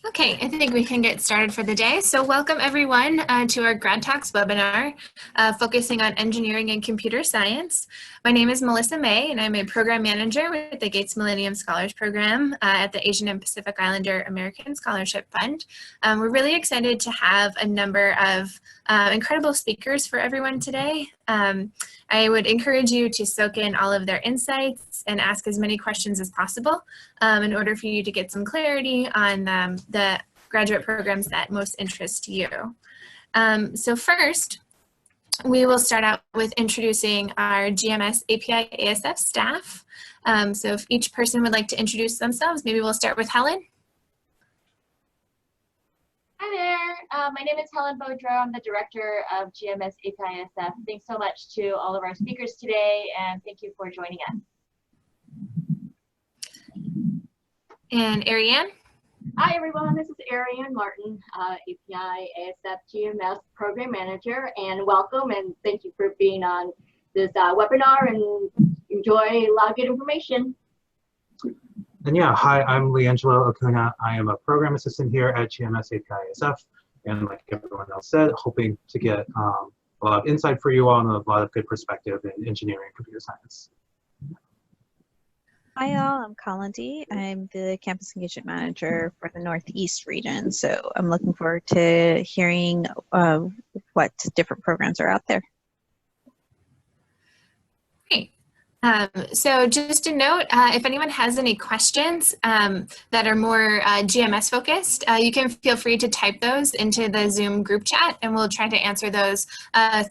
Okay, I think we can get started for the day. So welcome everyone to our Grad Talks webinar focusing on engineering and computer science. My name is Melissa May and I'm a program manager with the Gates Millennium Scholars Program at the Asian and Pacific Islander American Scholarship Fund. We're really excited to have a number of incredible speakers for everyone today. I would encourage you to soak in all of their insights and ask as many questions as possible in order for you to get some clarity on the graduate programs that most interest you. So first, we will start out with introducing our GMS API ASF staff. So if each person would like to introduce themselves, maybe we'll start with Helen. Hi there, my name is Helen Beaudreau. I'm the director of GMS API ASF. Thanks so much to all of our speakers today, and thank you for joining us. And Ariane. Hi everyone, this is Ariane Martin, API ASF GMS Program Manager, and welcome and thank you for being on this webinar and enjoy a lot of good information. And yeah, hi, I'm Leangelo Acuna. I am a program assistant here at GMS API ASF, and like everyone else said, hoping to get a lot of insight for you all and a lot of good perspective in engineering and computer science. Hi all, I'm Colin D. I'm the Campus Engagement Manager for the Northeast region. So I'm looking forward to hearing what different programs are out there. Great. So just a note, if anyone has any questions that are more GMS focused, you can feel free to type those into the Zoom group chat and we'll try to answer those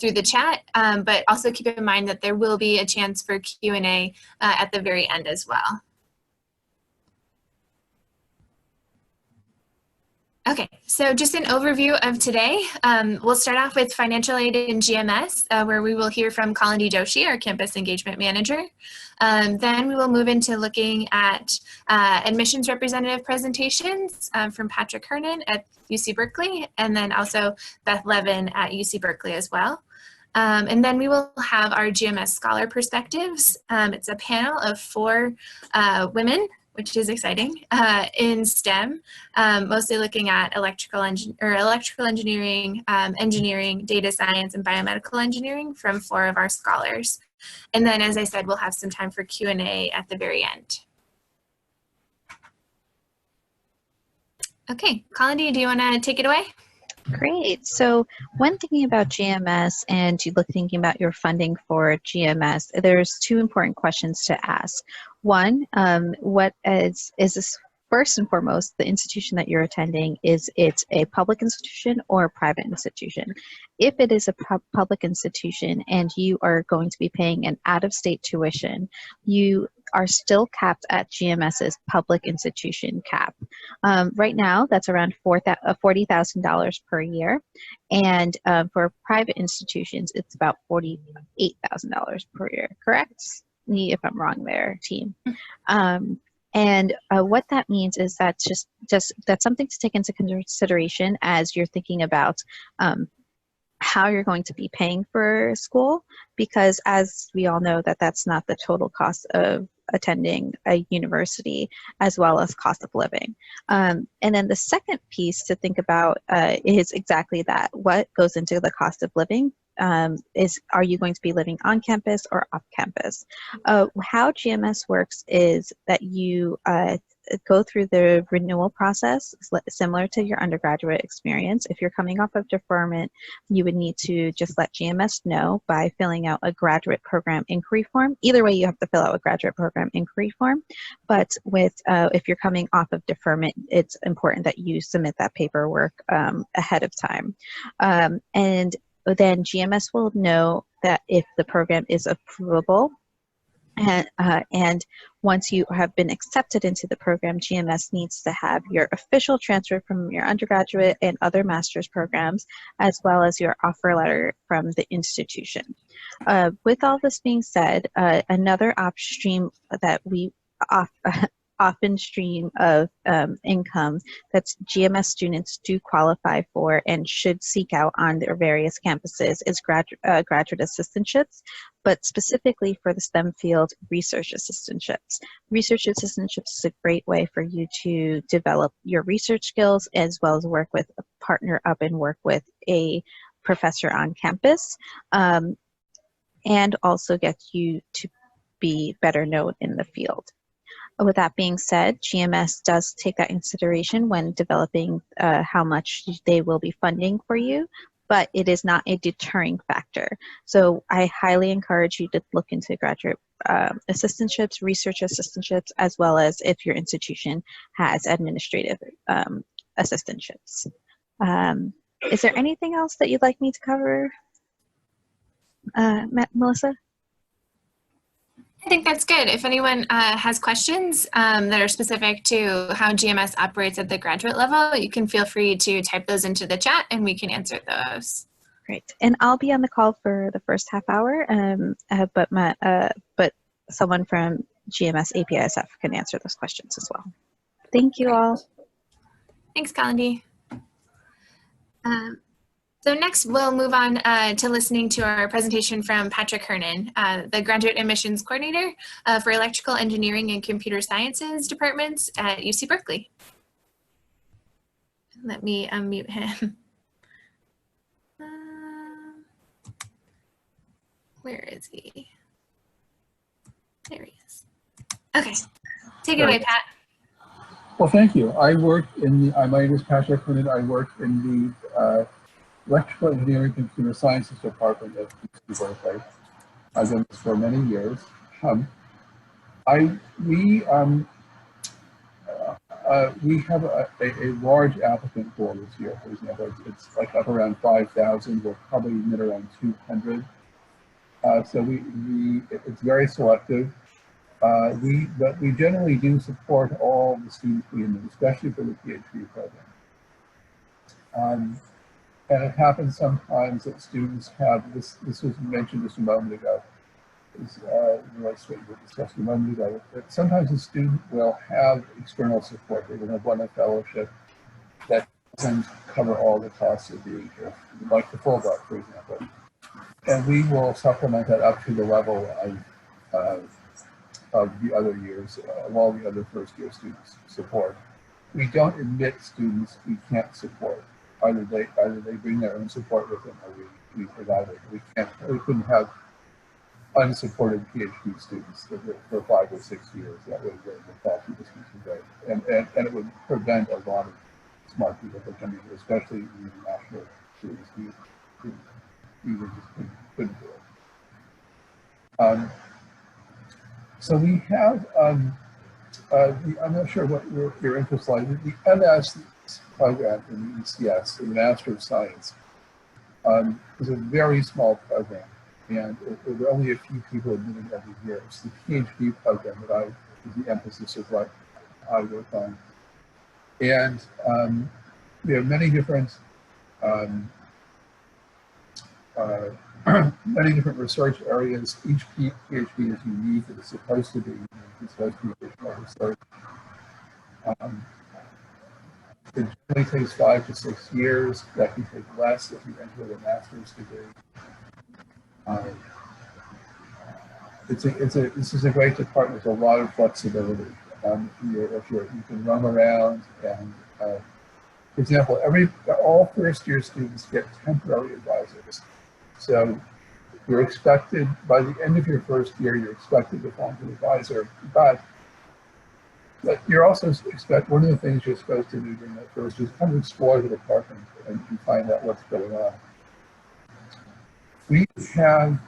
through the chat. But also keep in mind that there will be a chance for Q&A at the very end as well. Okay, so just an overview of today. We'll start off with financial aid in GMS, where we will hear from Colin D. Doshi, our Campus Engagement Manager. Then we will move into looking at admissions representative presentations from Patrick Hernan at UC Berkeley, and then also Beth Levin at UC Berkeley as well. And then we will have our GMS Scholar Perspectives. It's a panel of 4 women, which is exciting, in STEM, mostly looking at electrical engineering, engineering, data science, and biomedical engineering from 4 of our scholars. And then, as I said, we'll have some time for Q&A at the very end. Okay, Colin, do you want to take it away? Great. So when thinking about GMS and thinking about your funding for GMS, there's 2 important questions to ask. One, what is this? First and foremost, the institution that you're attending, is it a public institution or a private institution? If it is a public institution and you are going to be paying an out-of-state tuition, you are still capped at GMS's public institution cap. Right now, that's around $40,000 per year. And for private institutions, it's about $48,000 per year, correct? Me if I'm wrong there, team. And what that means is that that's something to take into consideration as you're thinking about how you're going to be paying for school, because as we all know that's not the total cost of attending a university, as well as cost of living. And then the second piece to think about is exactly that. What goes into the cost of living? Are you going to be living on campus or off campus? How GMS works is that you go through the renewal process, similar to your undergraduate experience. If you're coming off of deferment, you would need to just let GMS know by filling out a graduate program inquiry form. Either way, you have to fill out a graduate program inquiry form. But if you're coming off of deferment, it's important that you submit that paperwork ahead of time. And then GMS will know that if the program is approvable, and once you have been accepted into the program, GMS needs to have your official transfer from your undergraduate and other master's programs, as well as your offer letter from the institution. With all this being said, another upstream that we often stream of income that GMS students do qualify for and should seek out on their various campuses is graduate assistantships, but specifically for the STEM field, research assistantships. Research assistantships is a great way for you to develop your research skills as well as partner up and work with a professor on campus, and also get you to be better known in the field. With that being said, GMS does take that consideration when developing how much they will be funding for you, but it is not a deterring factor. So I highly encourage you to look into graduate assistantships, research assistantships, as well as if your institution has administrative assistantships. Is there anything else that you'd like me to cover, Melissa? I think that's good. If anyone has questions that are specific to how GMS operates at the graduate level, you can feel free to type those into the chat and we can answer those. Great. And I'll be on the call for the first half hour, but someone from GMS APISF can answer those questions as well. Thank you all. Thanks, Kalandi. So next, we'll move on to listening to our presentation from Patrick Hernan, the Graduate Admissions Coordinator for Electrical Engineering and Computer Sciences departments at UC Berkeley. Let me unmute him. Where is he? There he is. Okay, take it away, Pat. Well, thank you. I work in the, my name is Patrick Hernan. I work in the Electrical Engineering and Computer Sciences Department at UC Berkeley. I've done this for many years. We have a large applicant pool this year. For example, it's like up around 5,000. We're probably mid around 200. So it's very selective. But we generally do support all the students we admit, especially for the PhD program. And it happens sometimes that students have, this was mentioned just a moment ago, discussed a moment ago, that sometimes a student will have external support. They will have won a fellowship that doesn't cover all the costs of being here, like the Fulbright, for example. And we will supplement that up to the level of the other years, of all the other first-year students support. We don't admit students we can't support. Either they bring their own support with them, or we provide it. We couldn't have unsupported PhD students for 5 or 6 years. That would the faculty distance would go, and it would prevent a lot of smart people from coming here, especially the international students who just couldn't do it. So we have, I'm not sure what your interest lies in. The MS program in the ECS, the Master of Science, is a very small program, and there are only a few people admitted every year. It's the PhD program that is the emphasis of what I work on. And we have many different research areas. Each PhD is unique. It is supposed to be unique. It's supposed to be additional research. It generally takes 5 to 6 years. That can take less if you enter with a master's degree. This is a great department with a lot of flexibility. You can roam around, and for example, all first-year students get temporary advisors. So you're expected, by the end of your first year, you're expected to find an advisor, but you're also one of the things you're supposed to do during that first year is kind of explore the department and find out what's going on. We have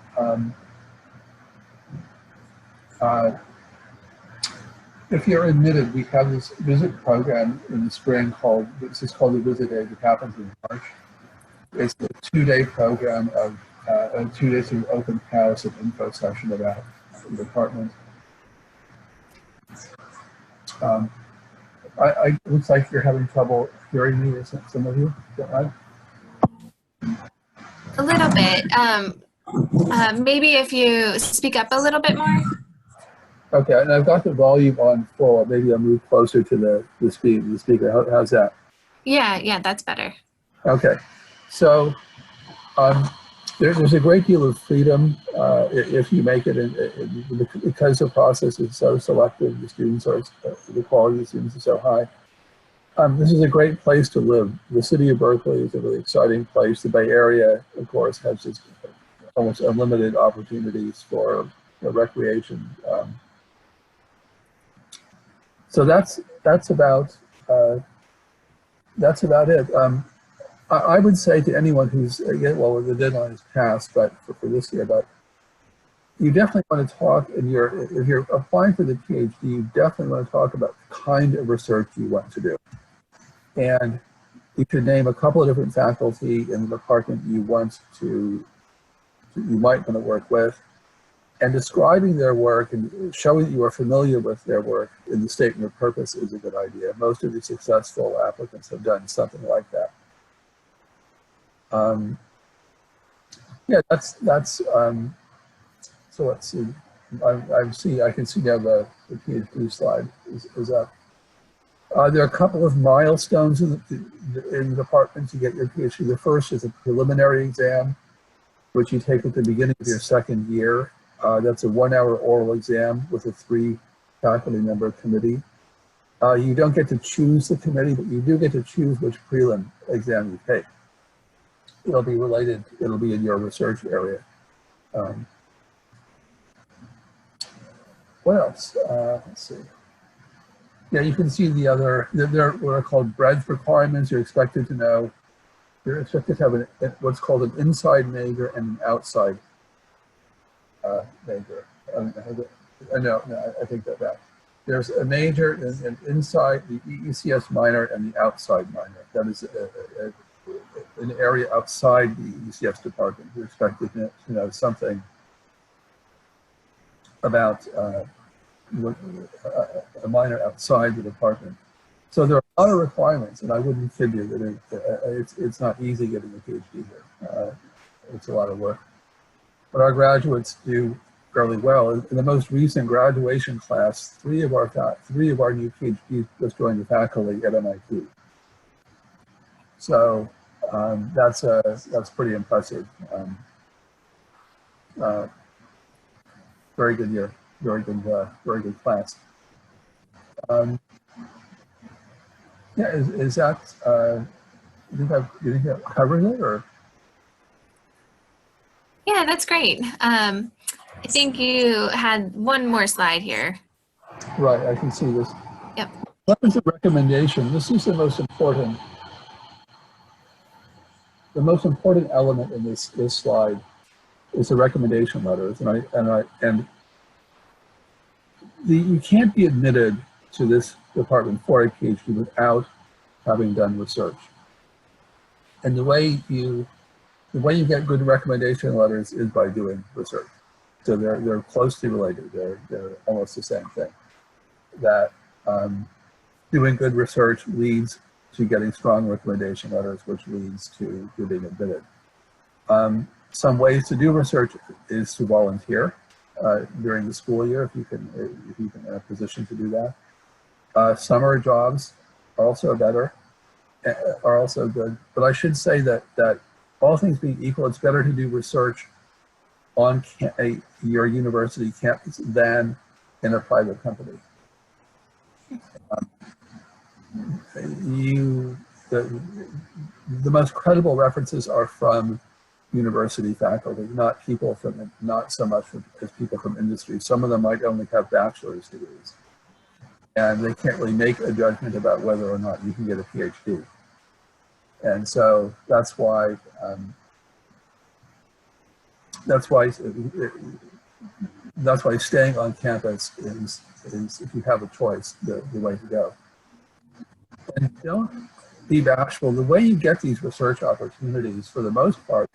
if you're admitted, we have this visit program in the spring called the Visit Day that happens in March. It's a 2-day program of 2 days of open house and info session about the department. It looks like you're having trouble hearing me, or some of you, is that right? A little bit. Maybe if you speak up a little bit more. Okay, and I've got the volume on full. Maybe I'll move closer to the speaker. How's that? Yeah, that's better. Okay, so there's a great deal of freedom if you make it, because the process is so selective. The students are, the quality of the students is so high. This is a great place to live. The city of Berkeley is a really exciting place. The Bay Area, of course, has just almost unlimited opportunities for recreation. So that's about it. I would say to anyone who's well, the deadline is passed, but for this year, but you definitely want to talk. If you're applying for the PhD, you definitely want to talk about the kind of research you want to do, and you could name a couple of different faculty in the department you might want to work with, and describing their work and showing that you are familiar with their work in the statement of purpose is a good idea. Most of the successful applicants have done something like that. Yeah, that's so let's see. I can see now the PhD slide is up. There are a couple of milestones in the department to get your PhD. The first is a preliminary exam, which you take at the beginning of your second year. That's a 1-hour oral exam with a 3-faculty member committee. You don't get to choose the committee, but you do get to choose which prelim exam you take. It'll be related, it'll be in your research area. What else? Let's see. Yeah, you can see the other, there are what are called breadth requirements. You're expected to know, you're expected to have what's called an inside major and an outside major. No, I think that. There's a major, an inside, the ECS minor, and the outside minor. That is an area outside the ECS department. You're expected to know something about a minor outside the department. So there are a lot of requirements, and I wouldn't kid you that it's not easy getting a PhD here. It's a lot of work. But our graduates do fairly well. In the most recent graduation class, 3 of our new PhDs just joined the faculty at MIT. So that's pretty impressive. Very good year, very good class. Yeah, is that? You think I've covered it, or? Yeah, that's great. I think you had one more slide here. Right, I can see this. Yep. What is the recommendation? This is the most important. The most important element in this slide is the recommendation letters, you can't be admitted to this department for a PhD without having done research. And the way you get good recommendation letters is by doing research. So they're closely related. They're almost the same thing. That doing good research leads to getting strong recommendation letters, which leads to being admitted. Some ways to do research is to volunteer during the school year, if you can in a position to do that. Summer jobs are also good. But I should say that all things being equal, it's better to do research on your university campus than in a private company. The most credible references are from university faculty, not so much as people from industry. Some of them might only have bachelor's degrees, and they can't really make a judgment about whether or not you can get a PhD. And so that's why staying on campus is, if you have a choice, the way to go. And don't be bashful. The way you get these research opportunities, for the most part,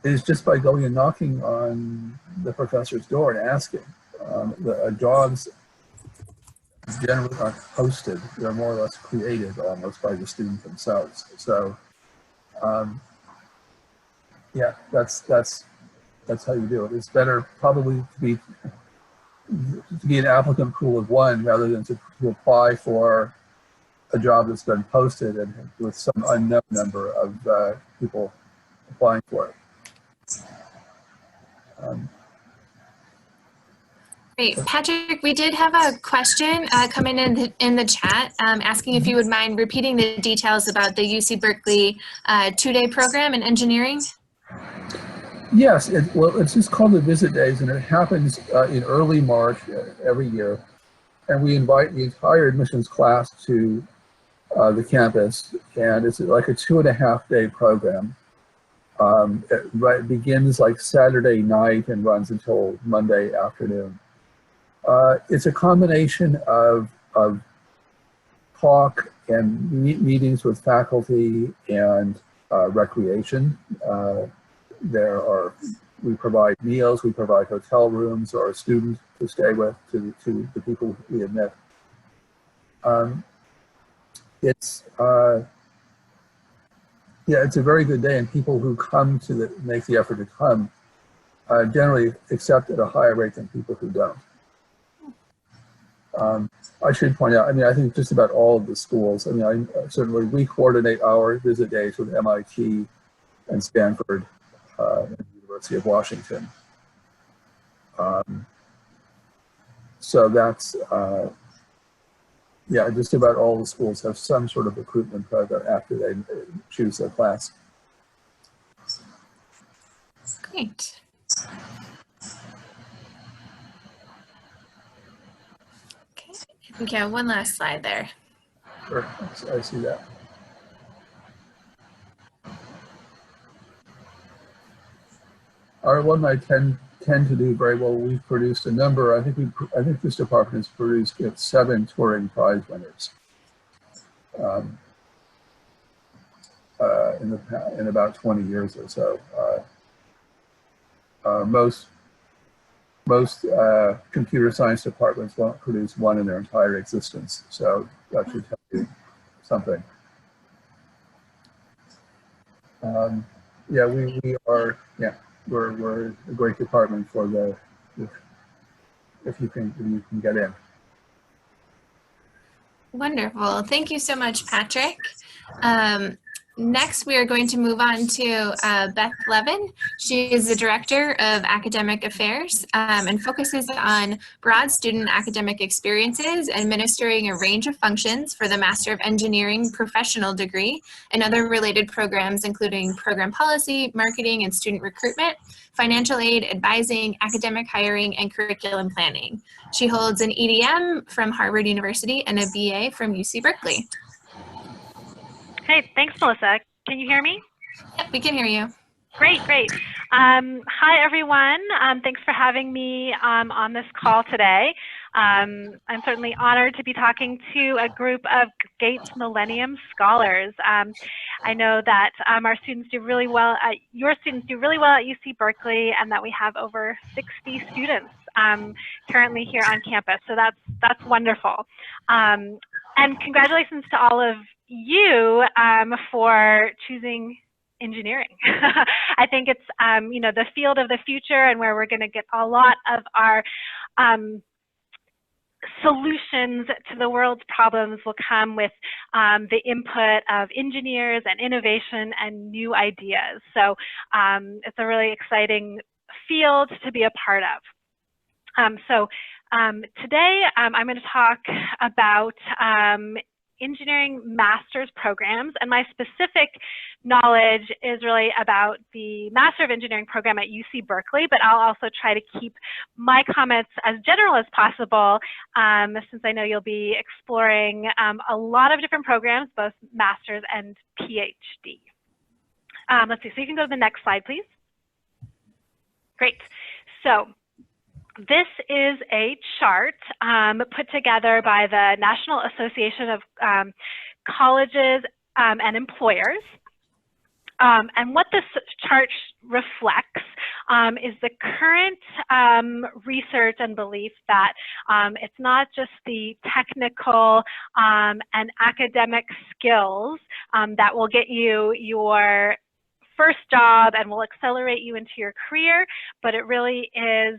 is just by going and knocking on the professor's door and asking. The jobs generally aren't posted. They're more or less created almost by the students themselves. So, yeah, that's how you do it. It's better probably to be to be an applicant pool of one rather than to apply for a job that's been posted and with some unknown number of people applying for it. Great. Patrick, we did have a question come in the chat asking if you would mind repeating the details about the UC Berkeley two-day program in engineering. Yes, well, it's just called the Visit Days, and it happens in early March every year. And we invite the entire admissions class to the campus, and it's like a 2.5-day program. It begins like Saturday night and runs until Monday afternoon. It's a combination of talk and meetings with faculty and recreation. We provide meals, we provide hotel rooms or a student to stay with to the people we admit. It's a very good day, and people who come to make the effort to come generally accept at a higher rate than people who don't. I should point out, I mean, I think just about all of the schools, I mean, certainly we coordinate our visit days with MIT and Stanford and the University of Washington. So that's, yeah, just about all the schools have some sort of recruitment program after they choose their class. Great. Okay, I think you have one last slide there. Sure, I see that. Our alumni tend to do very well. We've produced a number. I think this department has produced 7 Turing Prize winners in about 20 years or so. Most computer science departments won't produce one in their entire existence, so that should tell you something. Yeah, we are. Yeah. We're a great department for if you can get in. Wonderful. Thank you so much, Patrick. Next, we are going to move on to Beth Levin. She is the Director of Academic Affairs and focuses on broad student academic experiences, administering a range of functions for the Master of Engineering professional degree and other related programs, including program policy, marketing and student recruitment, financial aid, advising, academic hiring, and curriculum planning. She holds an EDM from Harvard University and a BA from UC Berkeley. Hey, thanks, Melissa. Can you hear me? Yep, we can hear you. Great, great. Hi, everyone. Thanks for having me on this call today. I'm certainly honored to be talking to a group of Gates Millennium Scholars. I know that our students do really well, your students do really well at UC Berkeley, and that we have over 60 students currently here on campus. So that's wonderful. And congratulations to all of you for choosing engineering. I think it's you know, the field of the future, and where we're going to get a lot of our solutions to the world's problems will come with the input of engineers and innovation and new ideas. So it's a really exciting field to be a part of. Today I'm going to talk about engineering master's programs, and my specific knowledge is really about the Master of Engineering program at UC Berkeley, but I'll also try to keep my comments as general as possible since I know you'll be exploring a lot of different programs, both master's and PhD. Let's see, so you can go to the next slide, please. Great. So this is a chart put together by the National Association of Colleges and Employers. And what this chart reflects is the current research and belief that it's not just the technical and academic skills that will get you your first job and will accelerate you into your career, but it really is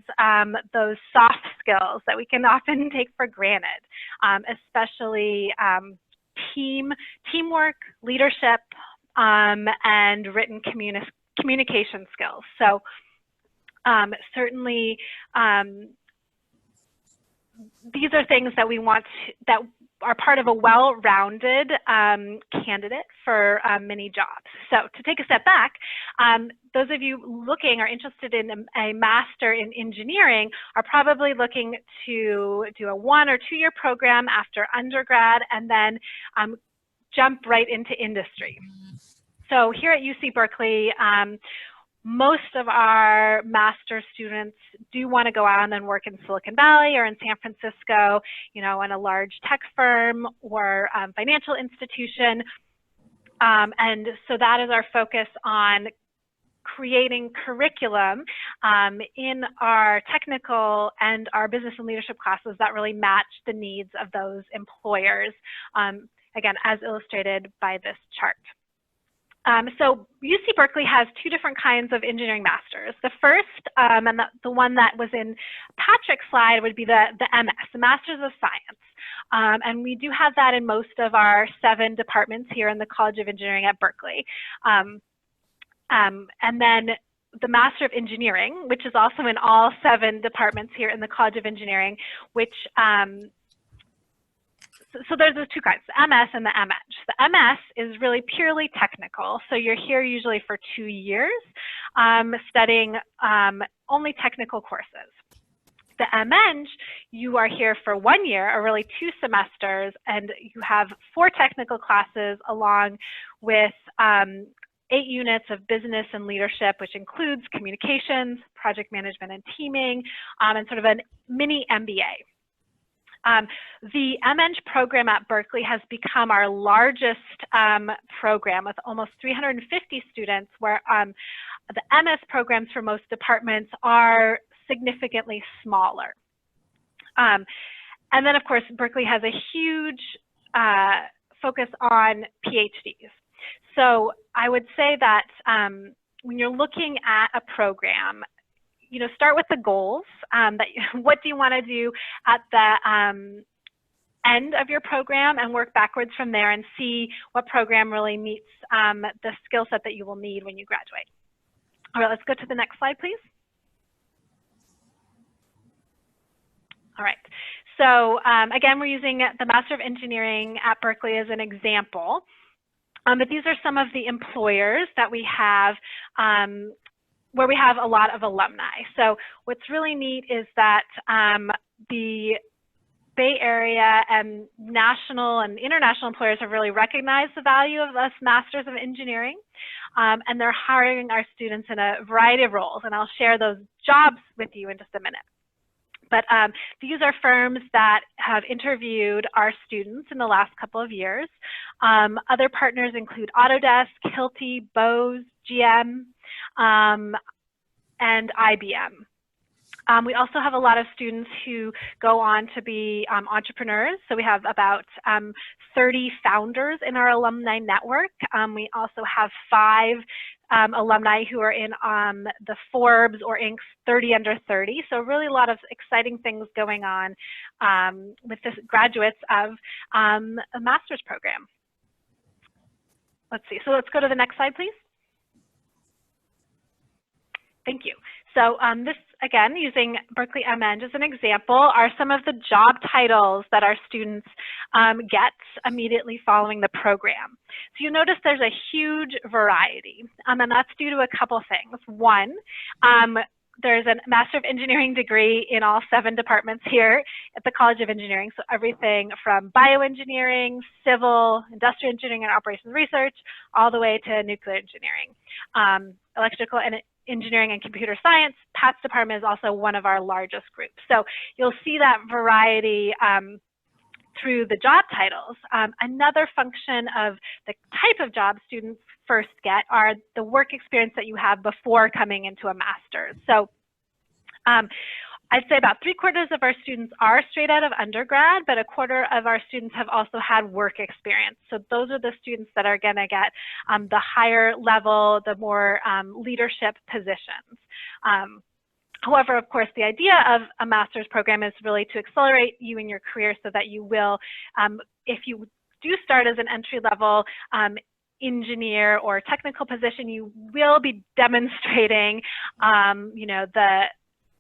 those soft skills that we can often take for granted, especially teamwork, leadership, and written communication skills. So certainly these are things that we want that are part of a well-rounded candidate for many jobs. So to take a step back, those of you looking or interested in a master in engineering are probably looking to do a 1 or 2 year program after undergrad and then jump right into industry. So here at UC Berkeley, most of our master students do want to go out and work in Silicon Valley or in San Francisco, you know, in a large tech firm or financial institution. And so that is our focus on creating curriculum in our technical and our business and leadership classes that really match the needs of those employers, again, as illustrated by this chart. So UC Berkeley has 2 different kinds of engineering masters. The first, and the one that was in Patrick's slide, would be the MS, the Masters of Science. And we do have that in most of our 7 departments here in the College of Engineering at Berkeley. And then the Master of Engineering, which is also in all 7 departments here in the College of Engineering, which so there's those 2 kinds, the MS and the MEng. The MS is really purely technical. So you're here usually for 2 years studying only technical courses. The MEng, you are here for 1 year, or really 2 semesters, and you have 4 technical classes along with 8 units of business and leadership, which includes communications, project management and teaming, and sort of a mini MBA. The MEng program at Berkeley has become our largest program with almost 350 students, where the MS programs for most departments are significantly smaller. And then, of course, Berkeley has a huge focus on PhDs. So I would say that when you're looking at a program, you know, start with the goals. What do you want to do at the end of your program, and work backwards from there and see what program really meets the skill set that you will need when you graduate. All right, let's go to the next slide, please. All right, so again, we're using the Master of Engineering at Berkeley as an example. But these are some of the employers that we have where we have a lot of alumni. So what's really neat is that the Bay Area and national and international employers have really recognized the value of us Masters of Engineering, and they're hiring our students in a variety of roles, and I'll share those jobs with you in just a minute. But these are firms that have interviewed our students in the last couple of years. Other partners include Autodesk, Hilti, Bose, GM, and IBM. We also have a lot of students who go on to be entrepreneurs. So we have about 30 founders in our alumni network. We also have 5 alumni who are in the Forbes or Inc.'s 30 under 30. So really a lot of exciting things going on with the graduates of a master's program. Let's see, so let's go to the next slide, please. Thank you. So this, again, using Berkeley MEng as an example, are some of the job titles that our students get immediately following the program. So you notice there's a huge variety, and that's due to a couple things. One, there's a Master of Engineering degree in all 7 departments here at the College of Engineering. So everything from bioengineering, civil, industrial engineering and operations research, all the way to nuclear engineering. Electrical and engineering and computer science, Pat's department is also one of our largest groups. So you'll see that variety through the job titles. Another function of the type of job students first get are the work experience that you have before coming into a master's. So I'd say about 3/4 of our students are straight out of undergrad, but 1/4 of our students have also had work experience. So those are the students that are going to get the higher level, the more leadership positions. However, of course, the idea of a master's program is really to accelerate you in your career so that you will, if you do start as an entry-level engineer or technical position, you will be demonstrating, you know, the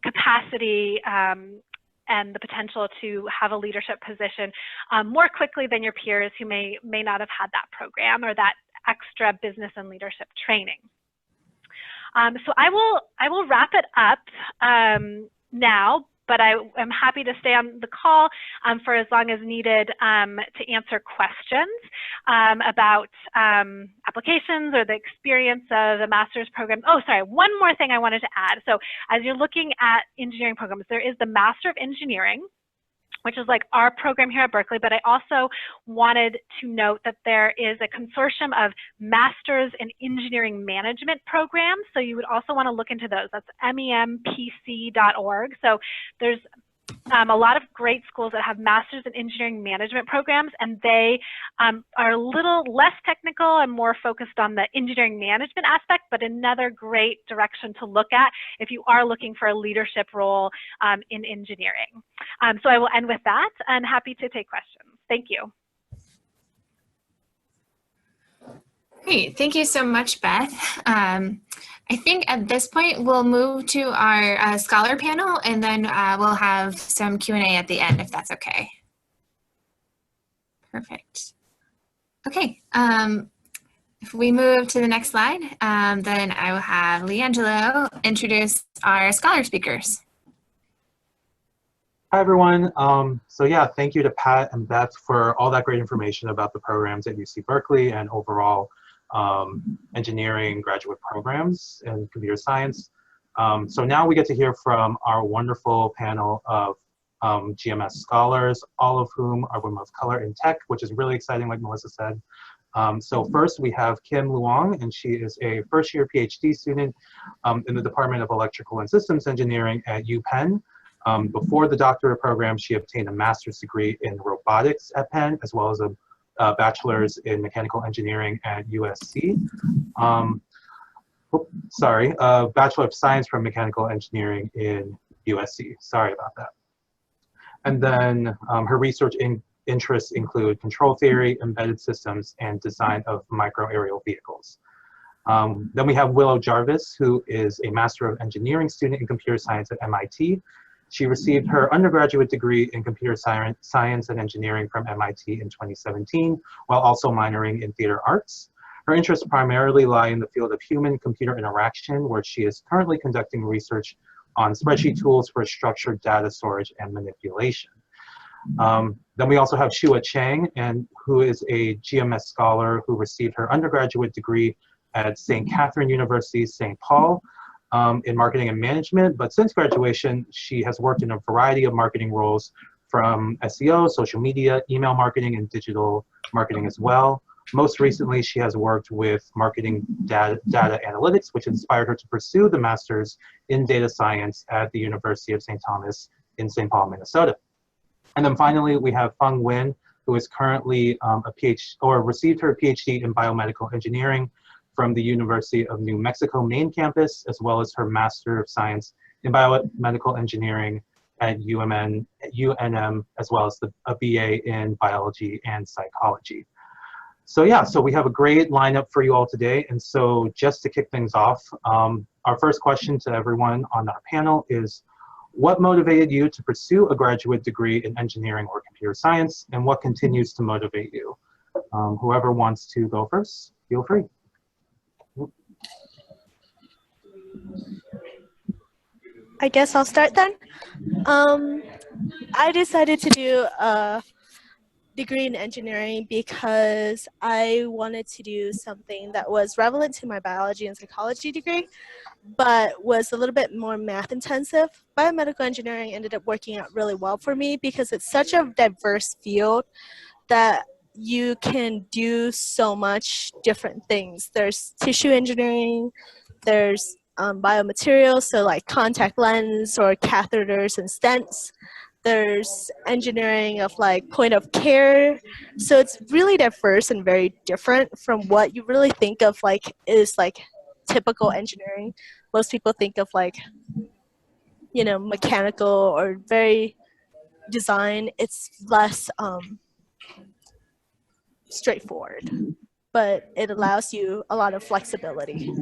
capacity and the potential to have a leadership position more quickly than your peers who may not have had that program or that extra business and leadership training. So I will wrap it up now, but I am happy to stay on the call for as long as needed to answer questions about applications or the experience of a master's program. Oh, sorry, one more thing I wanted to add. So as you're looking at engineering programs, there is the Master of Engineering, which is like our program here at Berkeley, but I also wanted to note that there is a consortium of Masters in Engineering Management programs. So you would also want to look into those. That's mempc.org. So there's a lot of great schools that have Masters in Engineering Management programs, and they are a little less technical and more focused on the engineering management aspect, but another great direction to look at if you are looking for a leadership role in engineering. So I will end with that and happy to take questions. Thank you. Great, thank you so much, Beth. I think at this point we'll move to our scholar panel, and then we'll have some Q&A at the end, if that's okay. Perfect. Okay, if we move to the next slide, then I will have Leangelo introduce our scholar speakers. Hi, everyone. So yeah, thank you to Pat and Beth for all that great information about the programs at UC Berkeley and overall engineering graduate programs in computer science. So now we get to hear from our wonderful panel of GMS scholars, all of whom are women of color in tech, which is really exciting, like Melissa said. So first we have Kim Luong, and she is a first-year PhD student in the Department of Electrical and Systems Engineering at UPenn. Before the doctorate program, she obtained a master's degree in robotics at Penn, as well as a bachelor's in mechanical engineering at USC. Bachelor of Science from Mechanical Engineering in USC. Sorry about that. And then her research interests include control theory, embedded systems, and design of micro-aerial vehicles. Then we have Willow Jarvis, who is a Master of Engineering student in computer science at MIT. She received her undergraduate degree in computer science and engineering from MIT in 2017, while also minoring in theater arts. Her interests primarily lie in the field of human-computer interaction, where she is currently conducting research on spreadsheet tools for structured data storage and manipulation. Then we also have Shua Chang, who is a GMS scholar who received her undergraduate degree at St. Catherine University, St. Paul, in marketing and management, but since graduation, she has worked in a variety of marketing roles from SEO, social media, email marketing, and digital marketing as well. Most recently, she has worked with marketing data analytics, which inspired her to pursue the master's in data science at the University of St. Thomas in St. Paul, Minnesota. And then finally, we have Feng Nguyen, who is currently received her PhD in biomedical engineering from the University of New Mexico main campus, as well as her Master of Science in Biomedical Engineering at UNM, as well as a BA in Biology and Psychology. So yeah, so we have a great lineup for you all today. And so just to kick things off, our first question to everyone on our panel is, what motivated you to pursue a graduate degree in engineering or computer science, and what continues to motivate you? Whoever wants to go first, feel free. I guess I'll start then. I decided to do a degree in engineering because I wanted to do something that was relevant to my biology and psychology degree, but was a little bit more math intensive. Biomedical engineering ended up working out really well for me because it's such a diverse field that you can do so much different things. There's tissue engineering, there's biomaterials, so like contact lens or catheters and stents. There's engineering of like point of care. So it's really diverse and very different from what you really think of like is like typical engineering. Most people think of like, you know, mechanical or very design. It's less straightforward, but it allows you a lot of flexibility.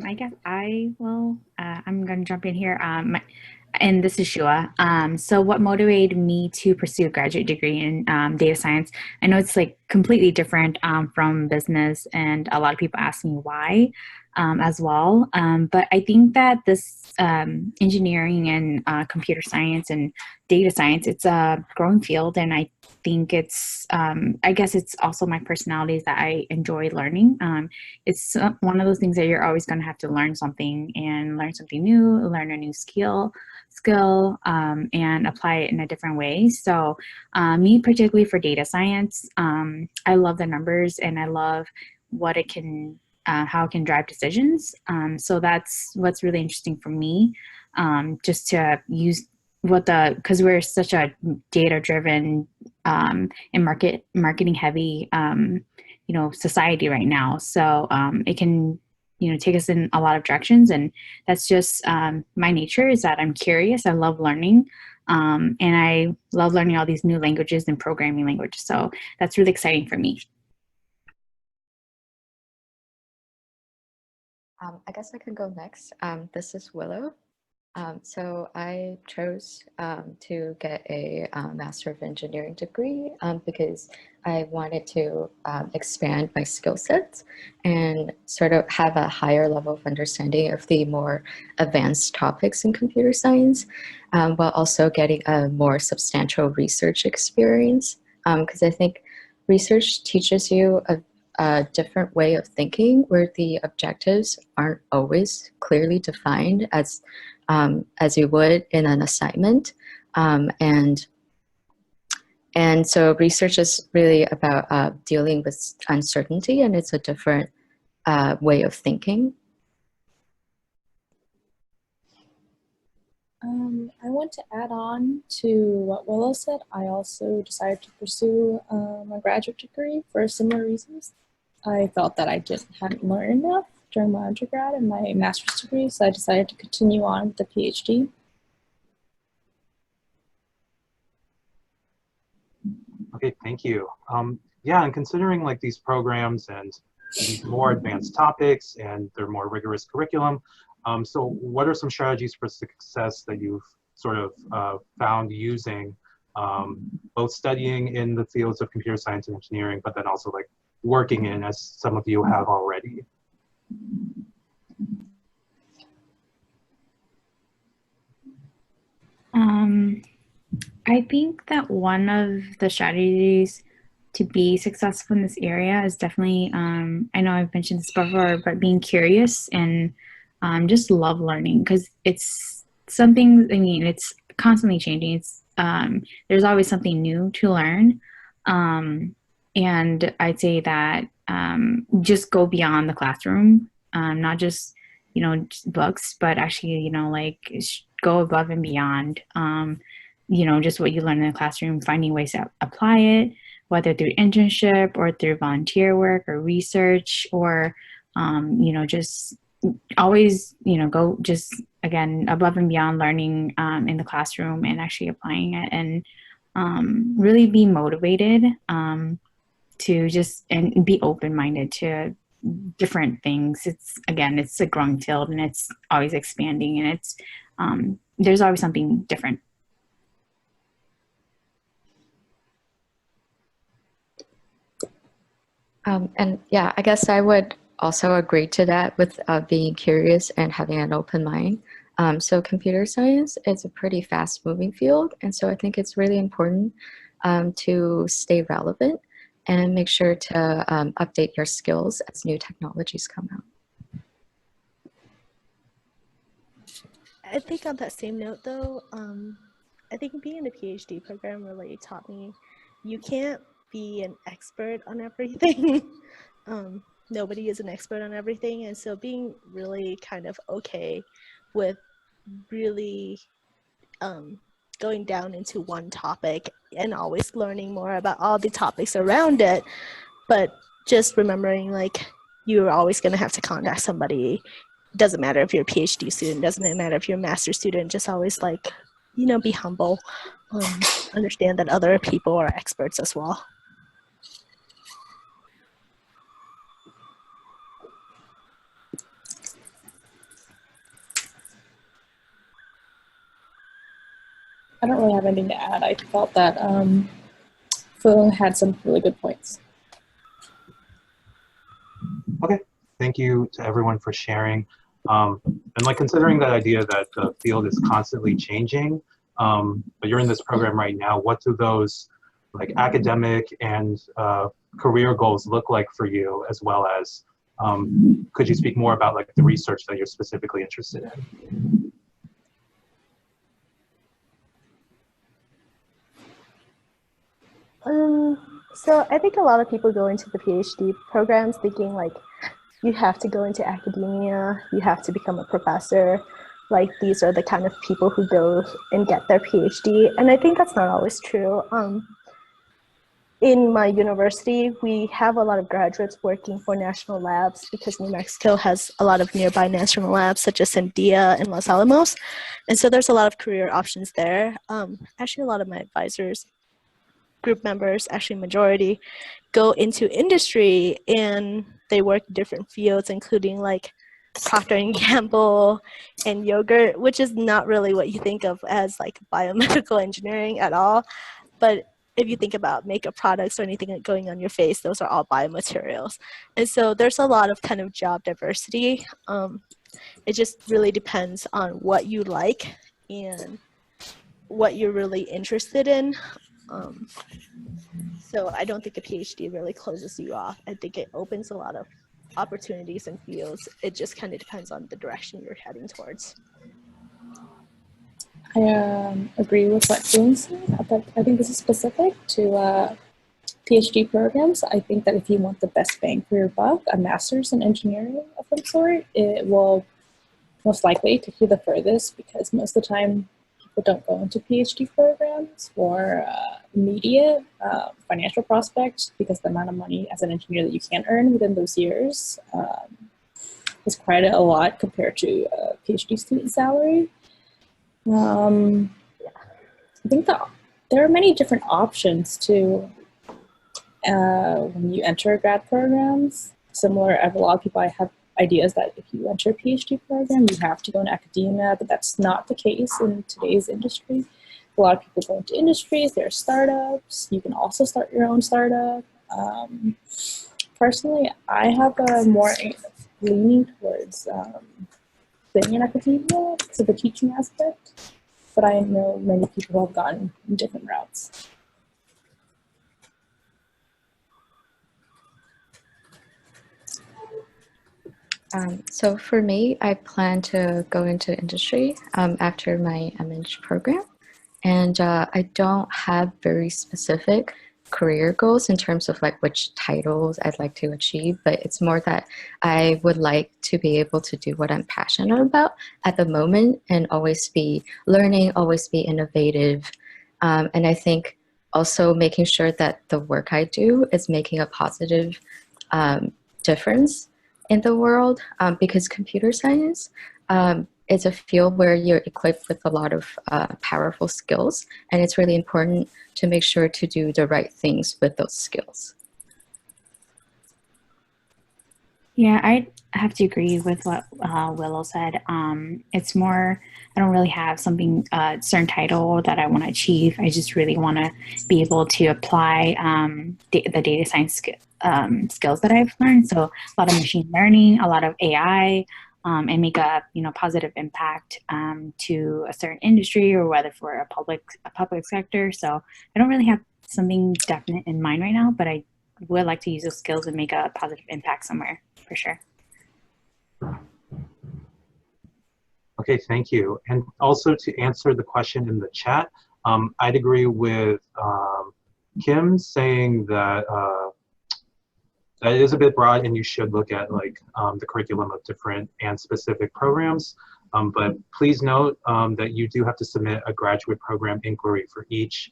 I guess I'm going to jump in here. And this is Shua. So what motivated me to pursue a graduate degree in data science? I know it's like completely different from business, and a lot of people ask me why as well. But I think that this engineering and computer science and data science, it's a growing field, and I think it's, I guess it's also my personality is that I enjoy learning. It's one of those things that you're always going to have to learn something and learn something new, learn a new skill, and apply it in a different way. So me particularly for data science, I love the numbers and I love what it can, how it can drive decisions. So that's what's really interesting for me, just to use because we're such a data driven and marketing heavy society right now. So it can take us in a lot of directions, and that's just my nature is that I'm curious. I love learning, and I love learning all these new languages and programming languages. So that's really exciting for me. I guess I could go next. This is Willow. So I chose to get a Master of Engineering degree because I wanted to expand my skill sets and sort of have a higher level of understanding of the more advanced topics in computer science, while also getting a more substantial research experience. Because I think research teaches you a different way of thinking where the objectives aren't always clearly defined as you would in an assignment. And so research is really about dealing with uncertainty, and it's a different way of thinking. I want to add on to what Willow said. I also decided to pursue a graduate degree for similar reasons. I felt that I hadn't learned enough during my undergrad and my master's degree, so I decided to continue on with the PhD. Okay, thank you. Yeah, and considering like these programs and these more advanced topics and their more rigorous curriculum, so what are some strategies for success that you've sort of found using both studying in the fields of computer science and engineering, but then also like working in, as some of you have already? I think that one of the strategies to be successful in this area is definitely, I know I've mentioned this before, but being curious and just love learning, because it's something, I mean, it's constantly changing. It's there's always something new to learn. And I'd say that just go beyond the classroom, not just, just books, but actually, like go above and beyond, just what you learn in the classroom, finding ways to apply it, whether through internship or through volunteer work or research, or, just always, go just, again, above and beyond learning in the classroom and actually applying it, and really be motivated to just and be open-minded to different things. It's a growing field, and it's always expanding, and it's there's always something different. And yeah, I guess I would also agree to that with being curious and having an open mind. So computer science is a pretty fast moving field, and so I think it's really important to stay relevant and make sure to update your skills as new technologies come out. I think on that same note though, I think being in a PhD program really taught me you can't be an expert on everything. Nobody is an expert on everything, and so being really kind of okay with really going down into one topic and always learning more about all the topics around it, but just remembering like you're always going to have to contact somebody. Doesn't matter if you're a PhD student, doesn't matter if you're a master's student, just always like, you know, be humble, understand that other people are experts as well. I don't really have anything to add. I felt that Phil had some really good points. Okay, thank you to everyone for sharing. And like considering that idea that the field is constantly changing, but you're in this program right now, what do those like academic and career goals look like for you, as well as could you speak more about like the research that you're specifically interested in? So I think a lot of people go into the PhD programs thinking like you have to go into academia, you have to become a professor. Like these are the kind of people who go and get their PhD. And I think that's not always true. In my university, we have a lot of graduates working for national labs because New Mexico has a lot of nearby national labs such as Sandia and Los Alamos. And so there's a lot of career options there. Actually, a lot of my advisors, group members, actually majority, go into industry and they work in different fields, including like Procter & Gamble and yogurt, which is not really what you think of as like biomedical engineering at all. But if you think about makeup products or anything going on your face, those are all biomaterials. And so there's a lot of kind of job diversity. It just really depends on what you like and what you're really interested in. So I don't think a PhD really closes you off. I think it opens a lot of opportunities and fields. It just kind of depends on the direction you're heading towards. I agree with what June said, but I think this is specific to PhD programs. I think that if you want the best bang for your buck, a master's in engineering of some sort, it will most likely take you the furthest, because most of the time people don't go into PhD programs for immediate financial prospects, because the amount of money as an engineer that you can earn within those years is quite a lot compared to a PhD student salary. I think that there are many different options to when you enter grad programs. Similar, a lot of people have ideas that if you enter a PhD program, you have to go into academia, but that's not the case in today's industry. A lot of people go into industries, there are startups, you can also start your own startup. Personally, I have a more leaning towards staying in academia, so the teaching aspect, but I know many people who have gone in different routes. So for me, I plan to go into industry after my MH program. And I don't have very specific career goals in terms of like which titles I'd like to achieve, but it's more that I would like to be able to do what I'm passionate about at the moment and always be learning, always be innovative. And I think also making sure that the work I do is making a positive difference in the world, because computer science is a field where you're equipped with a lot of powerful skills, and it's really important to make sure to do the right things with those skills. Yeah, I have to agree with what Willow said. It's more, I don't really have something, certain title that I want to achieve. I just really want to be able to apply the data science skills that I've learned. So a lot of machine learning, a lot of AI, and make a positive impact to a certain industry, or whether for a public sector. So I don't really have something definite in mind right now, but I would like to use those skills and make a positive impact somewhere, for sure. Okay, thank you. And also to answer the question in the chat, I'd agree with Kim saying that That is a bit broad, and you should look at like the curriculum of different and specific programs. But please note that you do have to submit a graduate program inquiry for each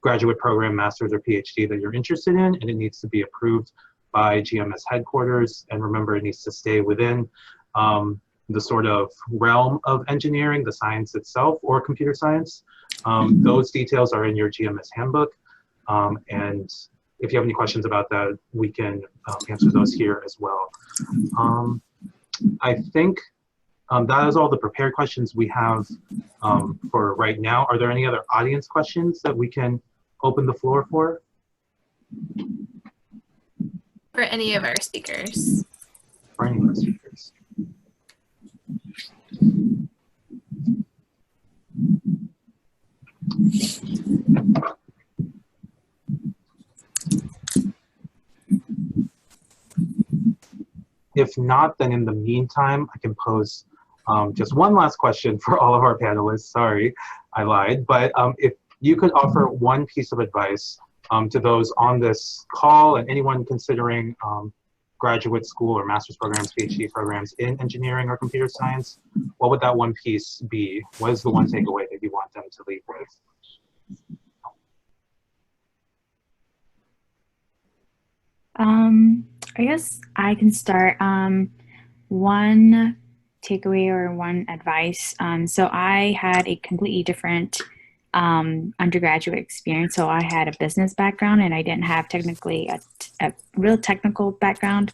graduate program, master's or PhD that you're interested in, and it needs to be approved by GMS headquarters. And remember, it needs to stay within the sort of realm of engineering, the science itself, or computer science. Those details are in your GMS handbook. And if you have any questions about that, we can answer those here as well. I think that is all the prepared questions we have for right now. Are there any other audience questions that we can open the floor for? For any of our speakers. For any of our speakers. If not, then in the meantime, I can pose just one last question for all of our panelists. Sorry, I lied. But if you could offer one piece of advice to those on this call and anyone considering graduate school or master's programs, PhD programs in engineering or computer science, what would that one piece be? What is the one takeaway that you want them to leave with? I guess I can start. One takeaway or one advice. So I had a completely different undergraduate experience. So I had a business background, and I didn't have technically a real technical background.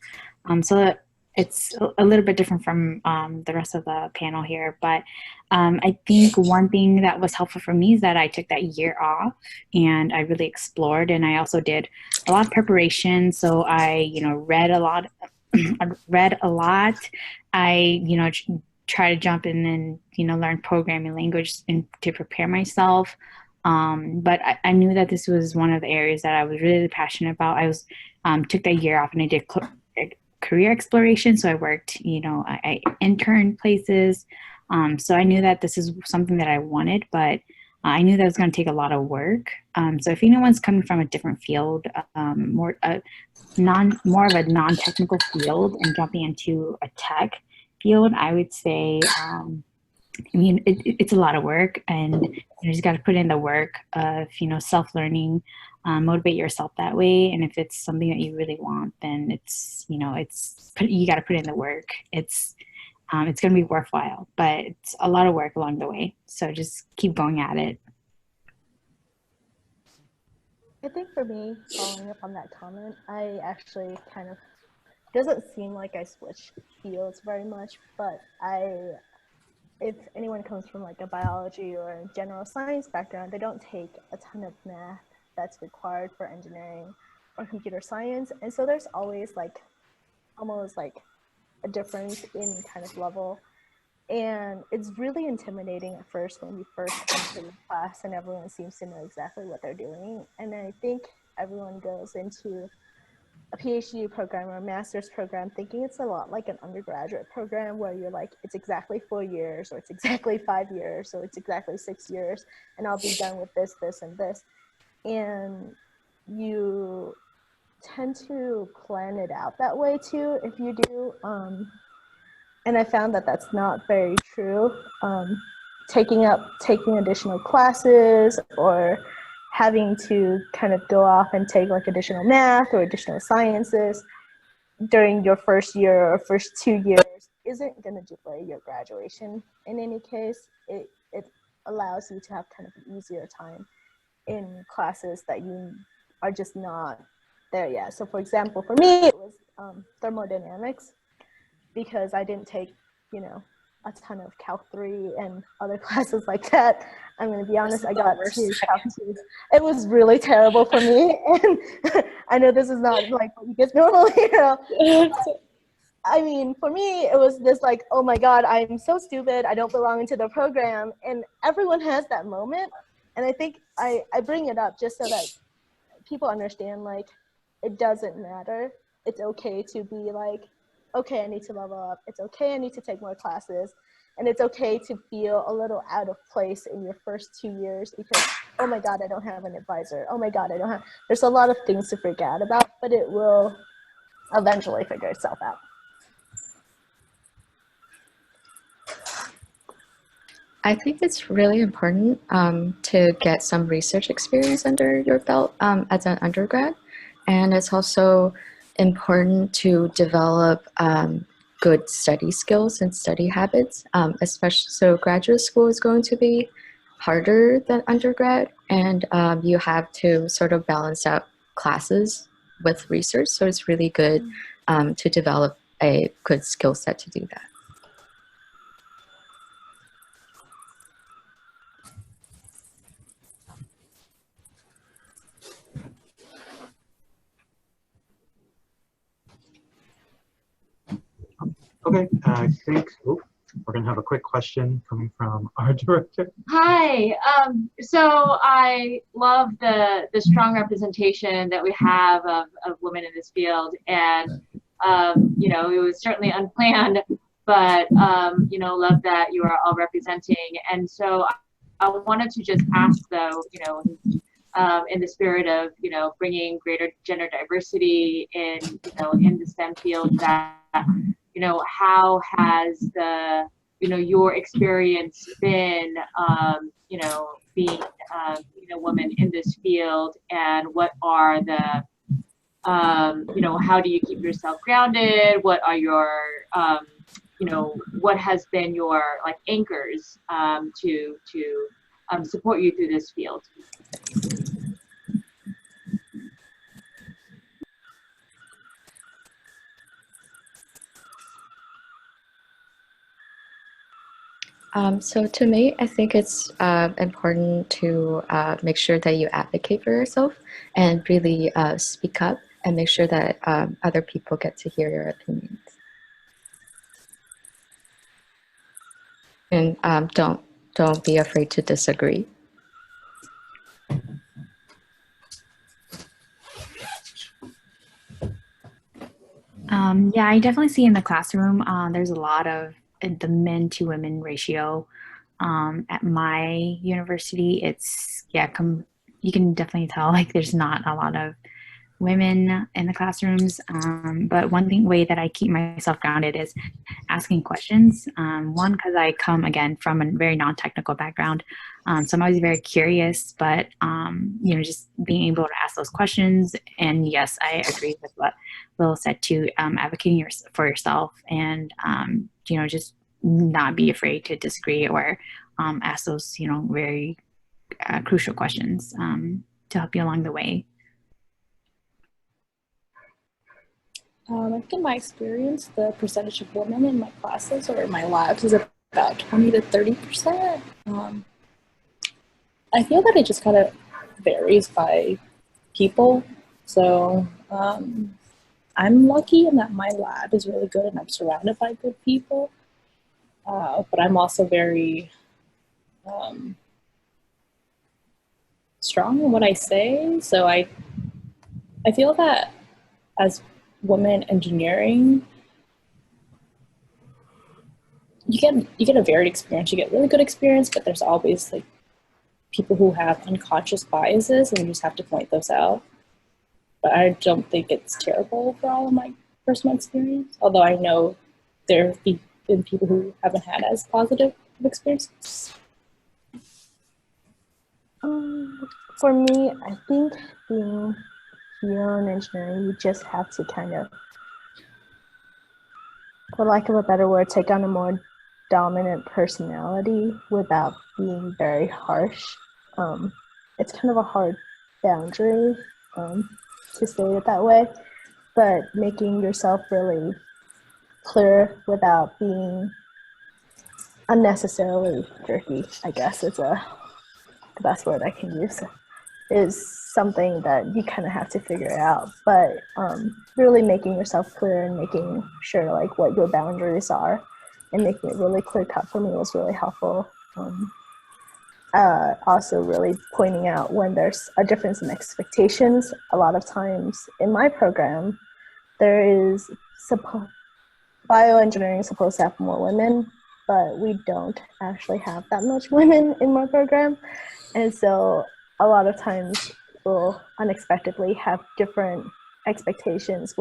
So it's a little bit different from the rest of the panel here. But I think one thing that was helpful for me is that I took that year off and I really explored, and I also did a lot of preparation. So I, read a lot. I, try to jump in and, learn programming language to prepare myself. But I knew that this was one of the areas that I was really passionate about. I was took that year off and I did career exploration. So I worked, I interned places. So I knew that this is something that I wanted, but I knew that it was going to take a lot of work. So if anyone's coming from a different field, more of a non-technical field and jumping into a tech field, I would say, it's a lot of work, and you just got to put in the work of, self-learning, motivate yourself that way. And if it's something that you really want, then you got to put in the work. It's going to be worthwhile, but it's a lot of work along the way. So just keep going at it. I think for me, following up on that comment, I actually doesn't seem like I switched fields very much, but if anyone comes from like a biology or a general science background, they don't take a ton of math that's required for engineering or computer science. And so there's always almost like a difference in kind of level. And it's really intimidating at first when you first enter the class and everyone seems to know exactly what they're doing. And I think everyone goes into a PhD program or a master's program thinking it's a lot like an undergraduate program where you're like, it's exactly 4 years, or it's exactly 5 years, or it's exactly 6 years, and I'll be done with this, this, and this. And you tend to plan it out that way too if you do. And I found that that's not very true. Taking additional classes or having to kind of go off and take like additional math or additional sciences during your first year or first 2 years isn't going to delay your graduation. In any case, it allows you to have kind of an easier time in classes that you are just not there yet. So for example, for me, it was thermodynamics, because I didn't take, a ton of Calc 3 and other classes like that. I'm going to be honest, I got 2 Calc 2s. It was really terrible for me. And I know this is not like what you guys normally hear. I mean, for me, it was this like, oh my God, I'm so stupid. I don't belong into the program. And everyone has that moment. And I think I bring it up just so that people understand, like, it doesn't matter. It's okay to be like, okay, I need to level up. It's okay, I need to take more classes. And it's okay to feel a little out of place in your first 2 years, because oh my God, I don't have an advisor. Oh my God, I don't have, there's a lot of things to freak out about, but it will eventually figure itself out. I think it's really important to get some research experience under your belt as an undergrad. And it's also important to develop good study skills and study habits, especially so graduate school is going to be harder than undergrad, and you have to sort of balance out classes with research. So it's really good to develop a good skill set to do that. Okay, I think we're going to have a quick question coming from our director. Hi. So I love the strong representation that we have of women in this field, and you know, it was certainly unplanned, but you know, love that you are all representing. And so I wanted to just ask, though, you know, in the spirit of, you know, bringing greater gender diversity in, you know, in the STEM field, that, you know, how has the, you know, your experience been, you know, being, you know, women in this field, and what are the, you know, how do you keep yourself grounded? What are your, you know, what has been your like anchors to support you through this field? So to me, I think it's important to make sure that you advocate for yourself and really speak up and make sure that other people get to hear your opinions. And don't be afraid to disagree. Yeah, I definitely see in the classroom, there's a lot of the men to women ratio. At my university, it's, yeah, you can definitely tell like there's not a lot of women in the classrooms. But one way that I keep myself grounded is asking questions. One, because I come again from a very non-technical background. So I'm always very curious, but you know, just being able to ask those questions. And yes, I agree with what Will said too, advocating for yourself, and you know, just not be afraid to disagree or ask those, you know, very crucial questions to help you along the way. I think in my experience, the percentage of women in my classes or in my labs is about 20 to 30%. I feel that it just kind of varies by people. So I'm lucky in that my lab is really good and I'm surrounded by good people. But I'm also very strong in what I say. So I feel that as women engineering, you get a varied experience. You get really good experience, but there's always like people who have unconscious biases, and you just have to point those out. But I don't think it's terrible for all of my personal experience, although I know there have been people who haven't had as positive experiences. For me, I think being here in engineering, you just have to kind of, for lack of a better word, take on a more dominant personality without being very harsh. It's kind of a hard boundary to say it that way, but making yourself really clear without being unnecessarily jerky, I guess is the best word I can use, is something that you kind of have to figure out. But really making yourself clear and making sure like what your boundaries are and making it really clear cut for me was really helpful. Also really pointing out when there's a difference in expectations. A lot of times in my program, there is bioengineering is supposed to have more women, but we don't actually have that much women in my program. And so a lot of times people unexpectedly have different expectations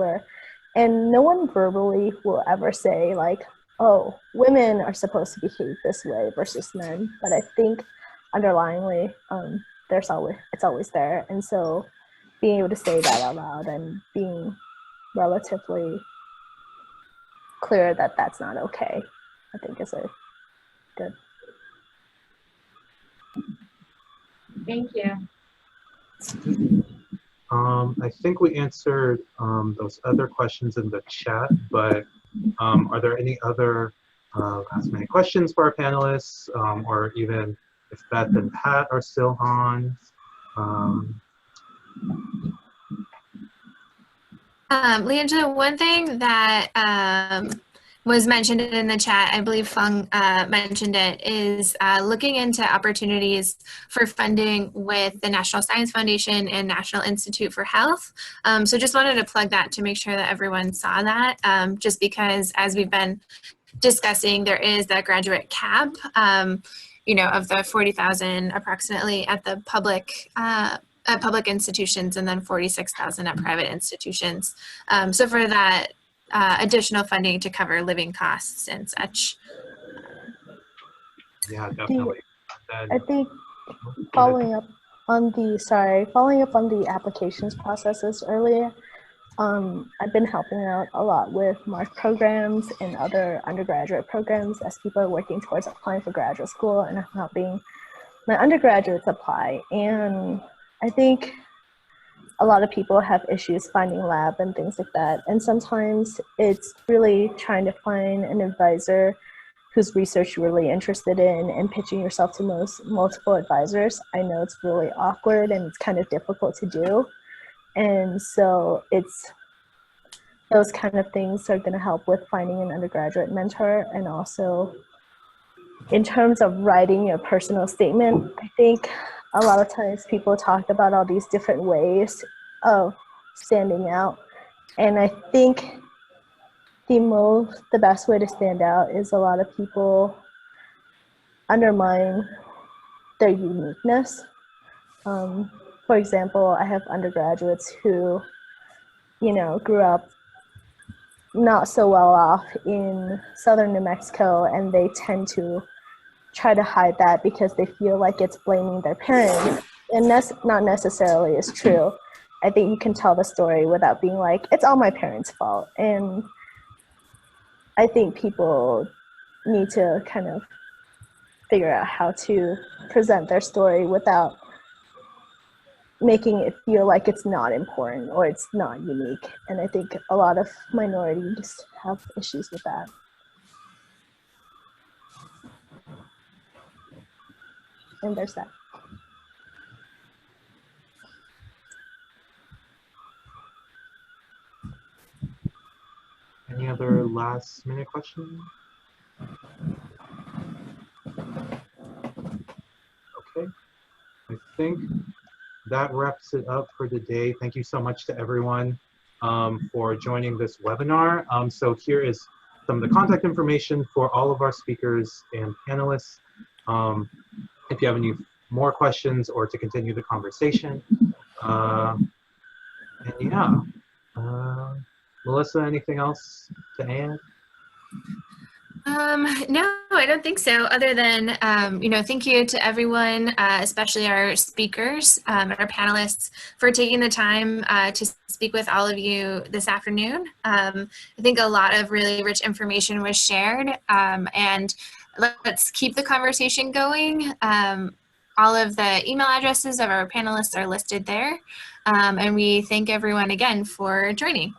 and no one verbally will ever say like, oh, women are supposed to behave this way versus men. But I think underlyingly, it's always there. And so being able to say that out loud and being relatively clear that that's not okay, I think is a good. Thank you. I think we answered those other questions in the chat, but are there any other last minute questions for our panelists, or even if Beth and Pat are still on? Leandra, one thing that was mentioned in the chat, I believe Feng mentioned it, is looking into opportunities for funding with the National Science Foundation and National Institute for Health. So just wanted to plug that to make sure that everyone saw that, just because as we've been discussing, there is that graduate cap, you know, of the 40,000 approximately at the public institutions, and then 46,000 at private institutions. So for that additional funding to cover living costs and such. Yeah, definitely. I think following up on the applications processes earlier, I've been helping out a lot with MARC programs and other undergraduate programs as people are working towards applying for graduate school, and I'm helping my undergraduates apply. And I think a lot of people have issues finding lab and things like that. And sometimes it's really trying to find an advisor whose research you're really interested in and pitching yourself to multiple advisors. I know it's really awkward and it's kind of difficult to do. And so it's those kind of things are going to help with finding an undergraduate mentor. And also in terms of writing your personal statement, I think a lot of times people talk about all these different ways of standing out. And I think the best way to stand out is a lot of people undermine their uniqueness. For example, I have undergraduates who, you know, grew up not so well off in southern New Mexico, and they tend to try to hide that because they feel like it's blaming their parents, and that's not necessarily is true. I think you can tell the story without being like, it's all my parents' fault. And I think people need to kind of figure out how to present their story without making it feel like it's not important or it's not unique. And I think a lot of minorities have issues with that. And there's that. Any other last minute questions? Okay, I think that wraps it up for today. Thank you so much to everyone for joining this webinar. So here is some of the contact information for all of our speakers and panelists. If you have any more questions or to continue the conversation. And yeah, Melissa, anything else to add? No, I don't think so, other than, you know, thank you to everyone, especially our speakers, our panelists, for taking the time to speak with all of you this afternoon. I think a lot of really rich information was shared, and let's keep the conversation going. All of the email addresses of our panelists are listed there, and we thank everyone again for joining.